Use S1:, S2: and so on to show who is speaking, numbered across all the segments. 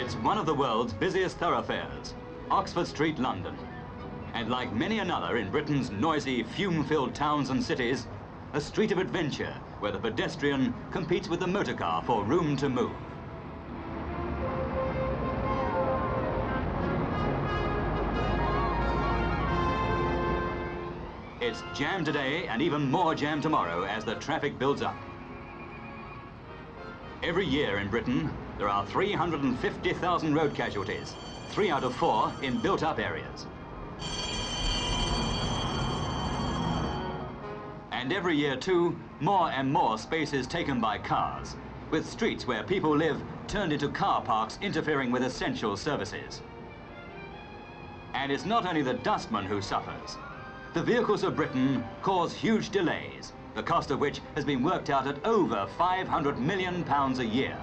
S1: It's one of the world's busiest thoroughfares, Oxford Street, London. And like many another in Britain's noisy, fume-filled towns and cities, a street of adventure where the pedestrian competes with the motor car for room to move. It's jam today and even more jam tomorrow as the traffic builds up. Every year in Britain, there are 350,000 road casualties, 3 out of 4 in built-up areas. And every year, too, more and more space is taken by cars, with streets where people live turned into car parks interfering with essential services. And it's not only the dustman who suffers. The vehicles of Britain cause huge delays, the cost of which has been worked out at over £500 million a year.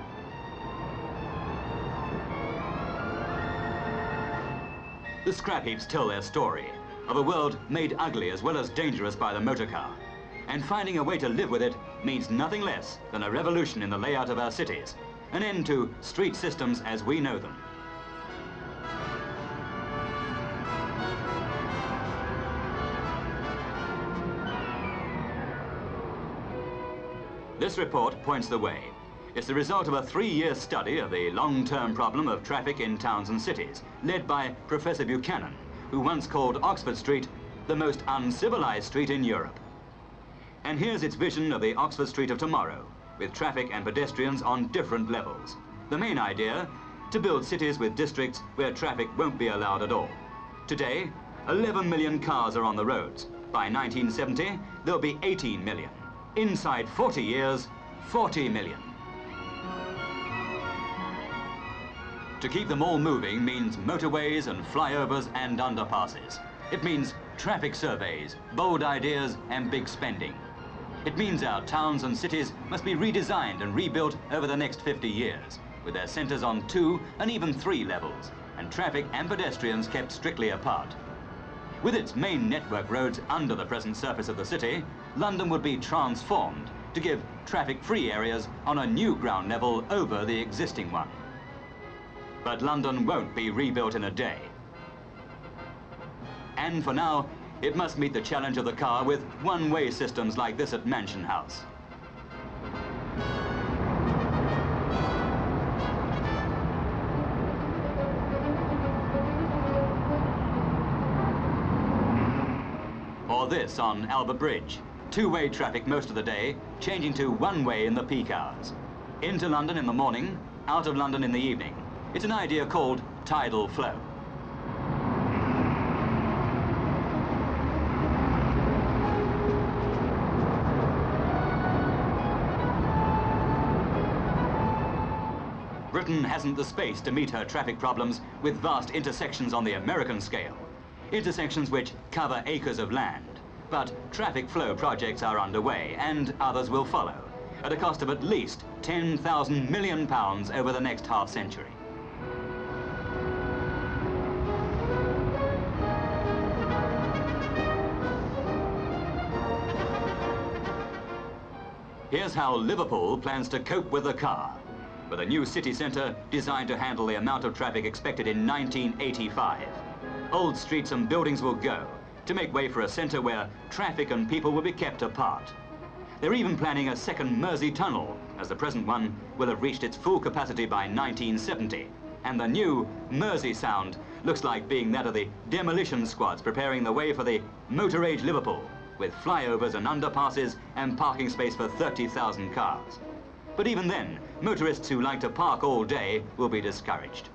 S1: The scrap heaps tell their story of a world made ugly as well as dangerous by the motor car. And finding a way to live with it means nothing less than a revolution in the layout of our cities, an end to street systems as we know them. This report points the way. It's the result of a 3-year study of the long-term problem of traffic in towns and cities, led by Professor Buchanan, who once called Oxford Street the most uncivilized street in Europe. And here's its vision of the Oxford Street of tomorrow, with traffic and pedestrians on different levels. The main idea, to build cities with districts where traffic won't be allowed at all. Today, 11 million cars are on the roads. By 1970, there'll be 18 million. Inside 40 years, 40 million. To keep them all moving means motorways and flyovers and underpasses. It means traffic surveys, bold ideas and big spending. It means our towns and cities must be redesigned and rebuilt over the next 50 years, with their centres on 2 and even 3 levels, and traffic and pedestrians kept strictly apart. With its main network roads under the present surface of the city, London would be transformed to give traffic-free areas on a new ground level over the existing one. But London won't be rebuilt in a day. And for now, it must meet the challenge of the car with one-way systems like this at Mansion House. Or this on Albert Bridge. 2-way traffic most of the day, changing to 1-way in the peak hours. Into London in the morning, out of London in the evening. It's an idea called tidal flow. Britain hasn't the space to meet her traffic problems with vast intersections on the American scale. Intersections which cover acres of land. But traffic flow projects are underway, and others will follow, at a cost of at least £10,000 million over the next half-century. Here's how Liverpool plans to cope with the car, with a new city centre designed to handle the amount of traffic expected in 1985. Old streets and buildings will go, to make way for a centre where traffic and people will be kept apart. They're even planning a second Mersey tunnel, as the present one will have reached its full capacity by 1970. And the new Mersey sound looks like being that of the demolition squads preparing the way for the motor age Liverpool, with flyovers and underpasses and parking space for 30,000 cars. But even then, motorists who like to park all day will be discouraged.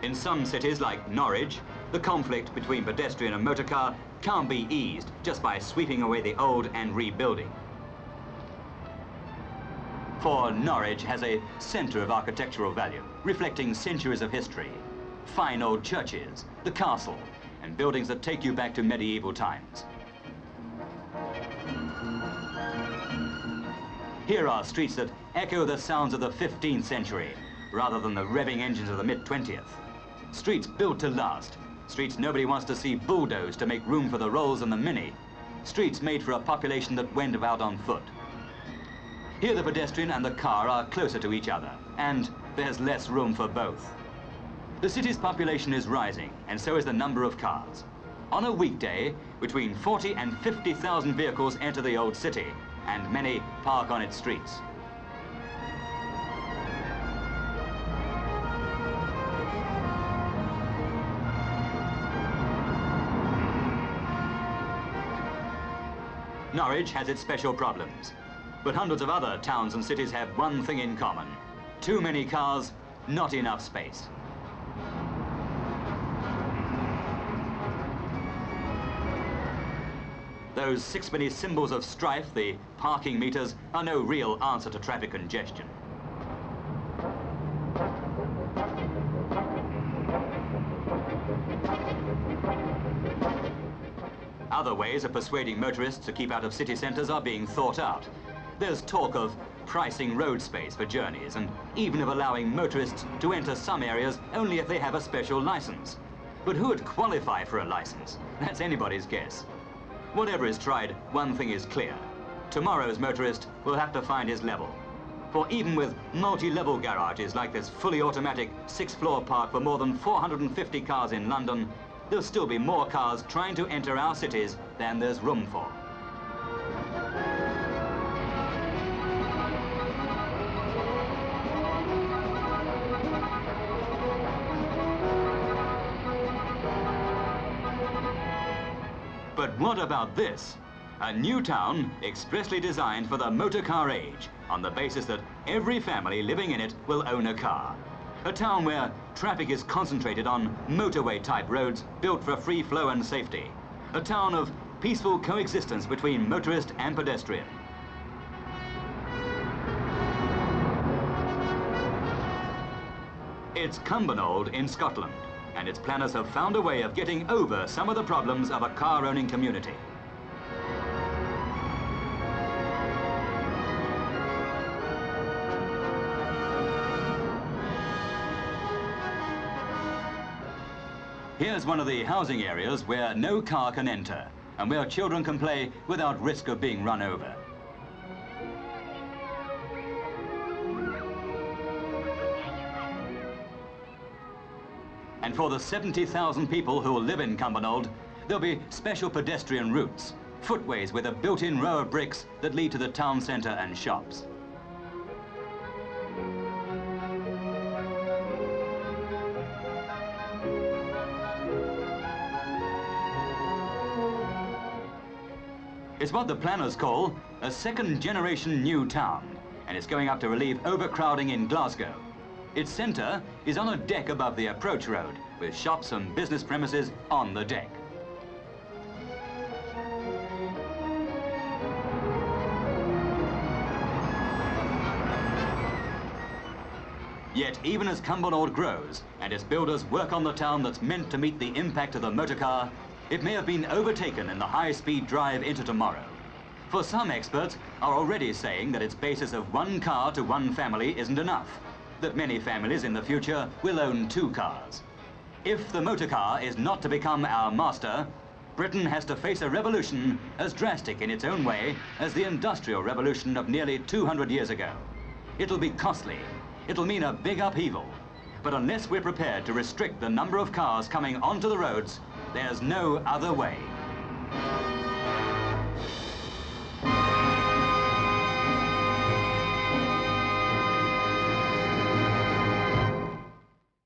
S1: In some cities like Norwich, the conflict between pedestrian and motor car can't be eased just by sweeping away the old and rebuilding. For Norwich has a centre of architectural value, reflecting centuries of history. Fine old churches, the castle, and buildings that take you back to medieval times. Here are streets that echo the sounds of the 15th century, rather than the revving engines of the mid-20th. Streets built to last. Streets nobody wants to see bulldozed to make room for the Rolls and the Mini. streets made for a population that went about on foot. Here the pedestrian and the car are closer to each other, and there's less room for both. The city's population is rising, and so is the number of cars. On a weekday, between 40 and 50,000 vehicles enter the old city, and many park on its streets. Norwich has its special problems, but hundreds of other towns and cities have one thing in common: too many cars, not enough space. Those sixpenny symbols of strife, the parking meters, are no real answer to traffic congestion. Other ways of persuading motorists to keep out of city centres are being thought out. There's talk of pricing road space for journeys, and even of allowing motorists to enter some areas only if they have a special licence. But who would qualify for a licence? That's anybody's guess. Whatever is tried, one thing is clear: tomorrow's motorist will have to find his level. For even with multi-level garages like this fully automatic 6-floor park for more than 450 cars in London, there'll still be more cars trying to enter our cities than there's room for. But what about this? A new town expressly designed for the motor car age, on the basis that every family living in it will own a car. A town where traffic is concentrated on motorway-type roads built for free flow and safety. A town of peaceful coexistence between motorist and pedestrian. It's Cumbernauld in Scotland, and its planners have found a way of getting over some of the problems of a car-owning community. Here's one of the housing areas where no car can enter, and where children can play without risk of being run over. And for the 70,000 people who will live in Cumbernauld, there'll be special pedestrian routes, footways with a built-in row of bricks that lead to the town centre and shops. It's what the planners call a second-generation new town, and it's going up to relieve overcrowding in Glasgow. Its centre is on a deck above the approach road, with shops and business premises on the deck. Yet even as Cumbernauld grows and its builders work on the town that's meant to meet the impact of the motor car, it may have been overtaken in the high-speed drive into tomorrow. For some experts are already saying that its basis of one car to one family isn't enough, that many families in the future will own 2 cars. If the motor car is not to become our master, Britain has to face a revolution as drastic in its own way as the Industrial Revolution of nearly 200 years ago. It'll be costly. It'll mean a big upheaval. But unless we're prepared to restrict the number of cars coming onto the roads, there's no other way.